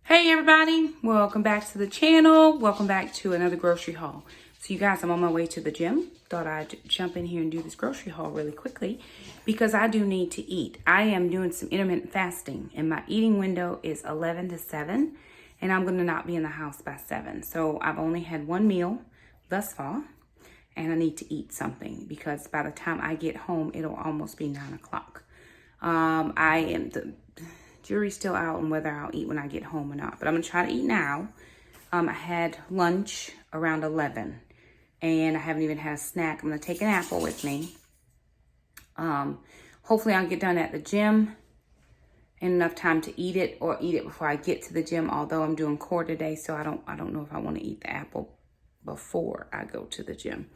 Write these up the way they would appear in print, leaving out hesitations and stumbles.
Hey everybody, welcome back to the channel. Welcome back to another grocery haul. So you guys, I'm on my way to the gym. Thought I'd jump in here and do this grocery haul really quickly because I do need to eat. I am doing some intermittent fasting and my eating window is 11 to 7 and I'm going to not be in the house by 7. So I've only had one meal thus far and I need to eat something because by the time I get home, it'll almost be 9 o'clock. The jury's still out on whether I'll eat when I get home or not, but I'm gonna try to eat now. I had lunch around 11 and I haven't even had a snack. I'm gonna take an apple with me. Hopefully I'll get done at the gym in enough time to eat it or eat it before I get to the gym, although I'm doing core today, so I don't know if I want to eat the apple before I go to the gym.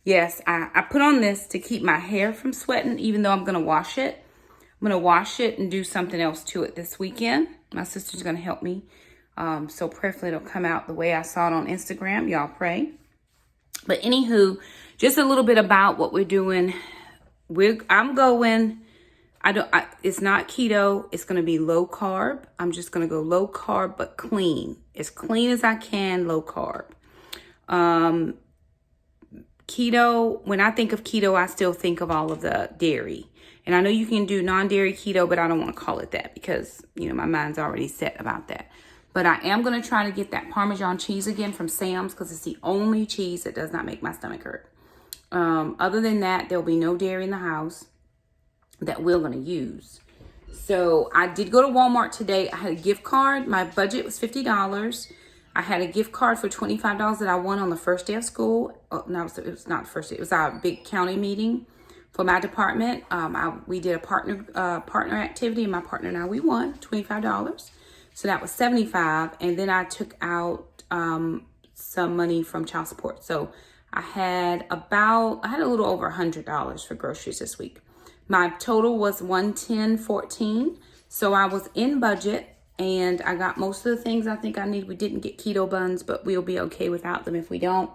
Yes, I put on this to keep my hair from sweating, even though I'm gonna wash it. I'm going to wash it and do something else to it this weekend. My sister's going to help me. So prayerfully it'll come out the way I saw it on Instagram. Y'all pray. But anywho, just a little bit about what we're doing. It's not keto. It's going to be low carb. I'm just going to go low carb, but clean. As clean as I can, low carb. Keto, when I think of keto, I still think of all of the dairy. And I know you can do non-dairy keto, but I don't want to call it that because, you know, my mind's already set about that. But I am going to try to get that Parmesan cheese again from Sam's because it's the only cheese that does not make my stomach hurt. Other than that, there'll be no dairy in the house that we're going to use. So I did go to Walmart today. I had a gift card. My budget was $50. I had a gift card for $25 that I won on the first day of school. Oh, no, it was not the first day. It was our big county meeting. For my department, we did a partner activity, and my partner and I, we won $25. So that was $75. And then I took out some money from child support. So I had a little over $100 for groceries this week. My total was $110.14. So I was in budget, and I got most of the things I think I need. We didn't get keto buns, but we'll be okay without them if we don't.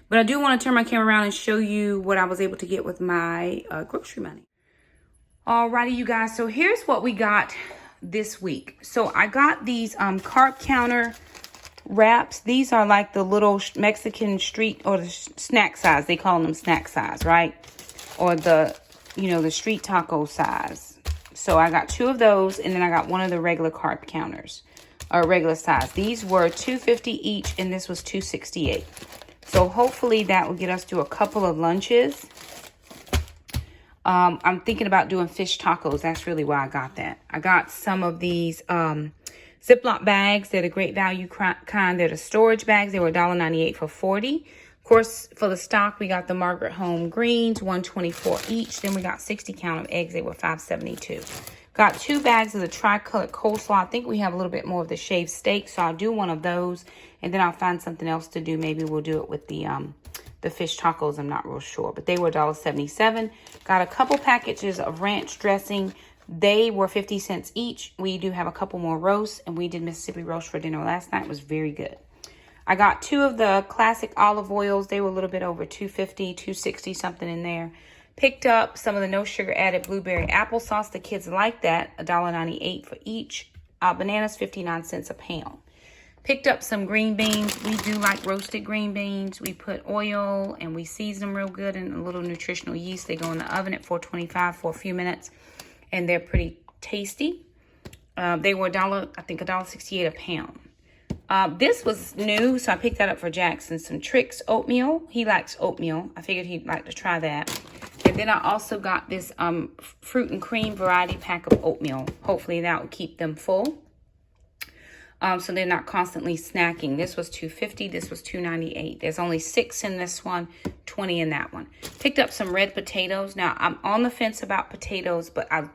But I do want to turn my camera around and show you what I was able to get with my grocery money. Alrighty, you guys. So here's what we got this week. So I got these carb counter wraps. These are like the little Mexican street or the snack size. They call them snack size, right? Or the street taco size. So I got 2 of those, and then I got one of the regular carb counters, or regular size. These were $2.50 each, and this was $2.68. So hopefully that will get us to a couple of lunches. I'm thinking about doing fish tacos. That's really why I got that. I got some of these Ziploc bags. They're the great value kind. They're the storage bags. They were $1.98 for 40. Of course, for the stock, we got the Margaret Home greens, $1.24 each. Then we got 60 count of eggs. They were $5.72. Got 2 bags of the tri-colored coleslaw. I think we have a little bit more of the shaved steak, so I'll do one of those. And then I'll find something else to do. Maybe we'll do it with the fish tacos. I'm not real sure. But they were $1.77. Got a couple packages of ranch dressing. They were 50 cents each. We do have a couple more roasts. And we did Mississippi roast for dinner last night. It was very good. I got 2 of the classic olive oils. They were a little bit over $2.50, $2.60, something in there. Picked up some of the no sugar added blueberry applesauce. The kids like that. $1.98 for each. Bananas, 59 cents a pound. Picked up some green beans. We do like roasted green beans. We put oil and we season them real good in a little nutritional yeast. They go in the oven at 425 for a few minutes, and they're pretty tasty. They were $1.68 a pound. This was new, so I picked that up for Jackson. Some Trix oatmeal. He likes oatmeal. I figured he'd like to try that. And then I also got this fruit and cream variety pack of oatmeal. Hopefully that will keep them full. So they're not constantly snacking. This was $2.50. This was $2.98. There's only 6 in this one, 20 in that one. Picked up some red potatoes. Now, I'm on the fence about potatoes, but I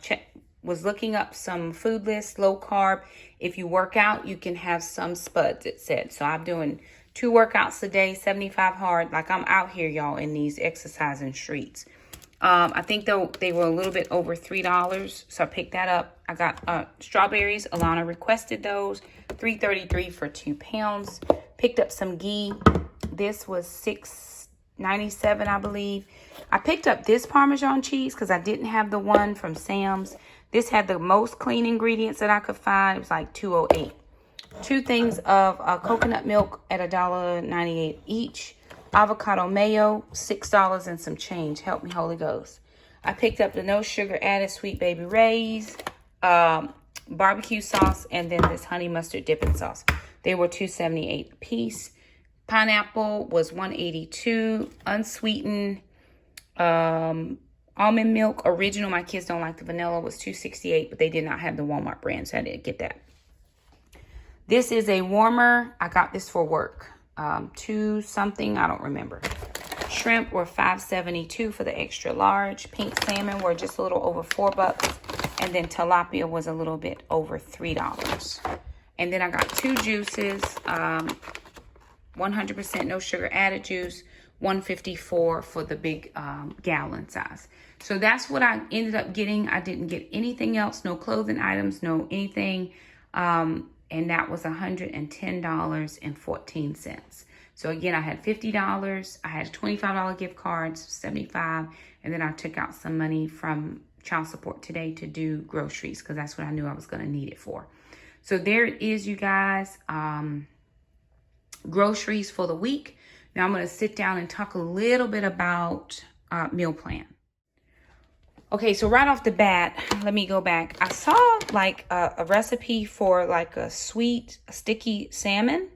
was looking up some food lists, low carb. If you work out, you can have some spuds, it said. So I'm doing 2 workouts a day, 75 hard. Like I'm out here, y'all, in these exercising streets. I think they were a little bit over $3, so I picked that up. I got strawberries. Alana requested those. $3.33 for 2 pounds. Picked up some ghee. This was $1.97, I believe. I picked up this Parmesan cheese because I didn't have the one from Sam's. This had the most clean ingredients that I could find. It was like $2.08. 2 things of coconut milk at $1.98 each. Avocado mayo, $6 and some change. Help me, Holy Ghost. I picked up the no sugar added Sweet Baby Ray's, barbecue sauce, and then this honey mustard dipping sauce. They were $2.78 a piece. Pineapple was $1.82. Unsweetened almond milk original. My kids don't like the vanilla. Was $2.68, but they did not have the Walmart brand, so I didn't get that. This is a warmer. I got this for work. 2 something, I don't remember. Shrimp were $5.72 for the extra large. Pink salmon were just a little over $4. And then tilapia was a little bit over $3. And then I got 2 juices. 100% no sugar added juice. $1.54 for the big gallon size. So that's what I ended up getting. I didn't get anything else. No clothing items. No anything. And that was $110.14. So again, I had $50. I had a $25 gift card, $75. And then I took out some money from child support today to do groceries because that's what I knew I was going to need it for. So there it is, you guys. Groceries for the week. Now I'm going to sit down and talk a little bit about meal plan. Okay, so right off the bat, let me go back. I saw like a recipe for like a sweet, sticky salmon.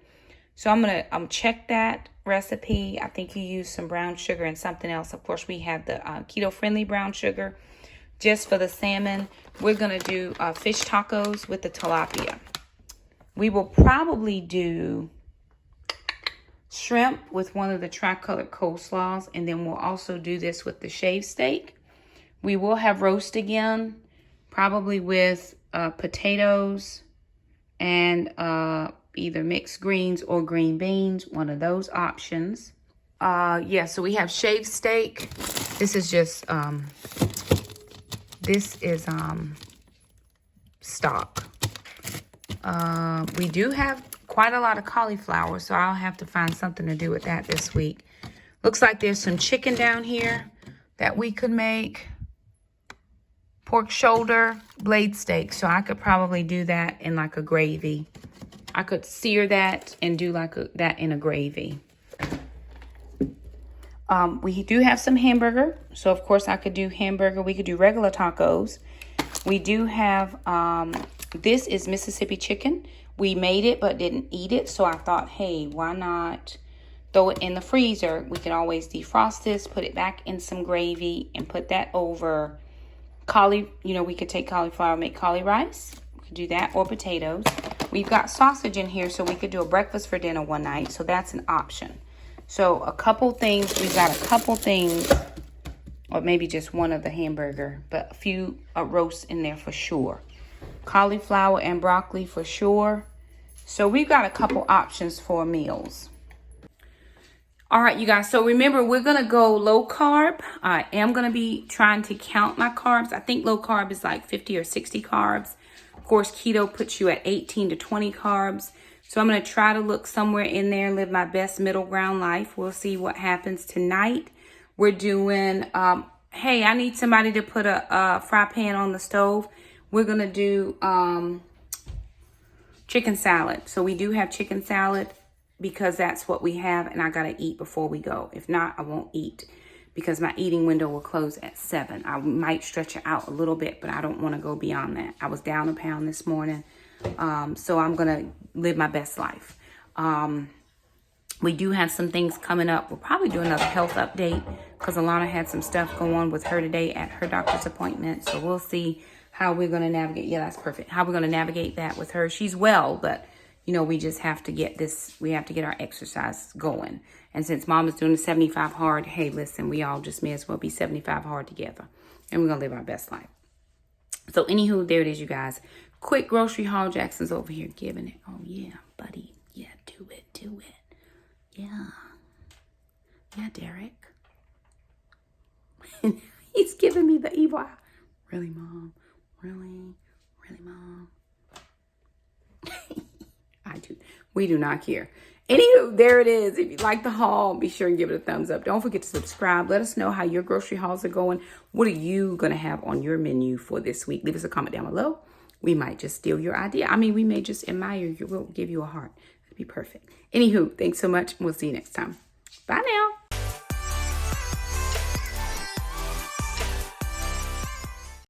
So I'm gonna check that recipe. I think you use some brown sugar and something else. Of course, we have the keto-friendly brown sugar just for the salmon. We're gonna do fish tacos with the tilapia. We will probably do shrimp with one of the tricolored coleslaws, and then we'll also do this with the shaved steak. We will have roast again, probably with potatoes and either mixed greens or green beans, one of those options. Yeah, so we have shaved steak. This is just, stock. We do have quite a lot of cauliflower, so I'll have to find something to do with that this week. Looks like there's some chicken down here that we could make. Pork shoulder, blade steak. So I could probably do that in like a gravy. I could sear that and do like that in a gravy. We do have some hamburger. So of course I could do hamburger. We could do regular tacos. We do have, this is Mississippi chicken. We made it but didn't eat it. So I thought, hey, why not throw it in the freezer? We can always defrost this, put it back in some gravy and put that over we could take cauliflower, make cauli rice. We could do that, or potatoes. We've got sausage in here, so we could do a breakfast for dinner one night. So that's an option. So we've got a couple things, or maybe just one of the hamburger, but a few roasts in there for sure. Cauliflower and broccoli for sure. So we've got a couple options for meals. All right, you guys. So remember, we're going to go low carb. I am going to be trying to count my carbs. I think low carb is like 50 or 60 carbs. Of course, keto puts you at 18 to 20 carbs. So I'm going to try to look somewhere in there and live my best middle ground life. We'll see what happens tonight. We're doing, hey, I need somebody to put a fry pan on the stove. We're going to do chicken salad. So we do have chicken salad, because that's what we have, and I gotta eat before we go. If not, I won't eat because my eating window will close at 7. I might stretch it out a little bit, but I don't want to go beyond that. I was down a pound this morning, so I'm gonna live my best life. We do have some things coming up. We'll probably do another health update because Alana had some stuff go on with her today at her doctor's appointment, so we'll see how we're gonna navigate. Yeah, that's perfect. How we're gonna navigate that with her. She's well, but we just have to get we have to get our exercise going. And since Mom is doing the 75 hard, hey, listen, we all just may as well be 75 hard together. And we're going to live our best life. So anywho, there it is, you guys. Quick grocery haul. Jackson's over here giving it. Oh, yeah, buddy. Yeah, do it. Yeah. Yeah, Derek. He's giving me the evil eye. Really, Mom? Really, Mom? We do not care. Anywho, there it is. If you like the haul, be sure and give it a thumbs up. Don't forget to subscribe. Let us know how your grocery hauls are going. What are you going to have on your menu for this week? Leave us a comment down below. We might just steal your idea. I mean, we may just admire you. We'll give you a heart. That'd be perfect. Anywho, thanks so much. We'll see you next time. Bye now.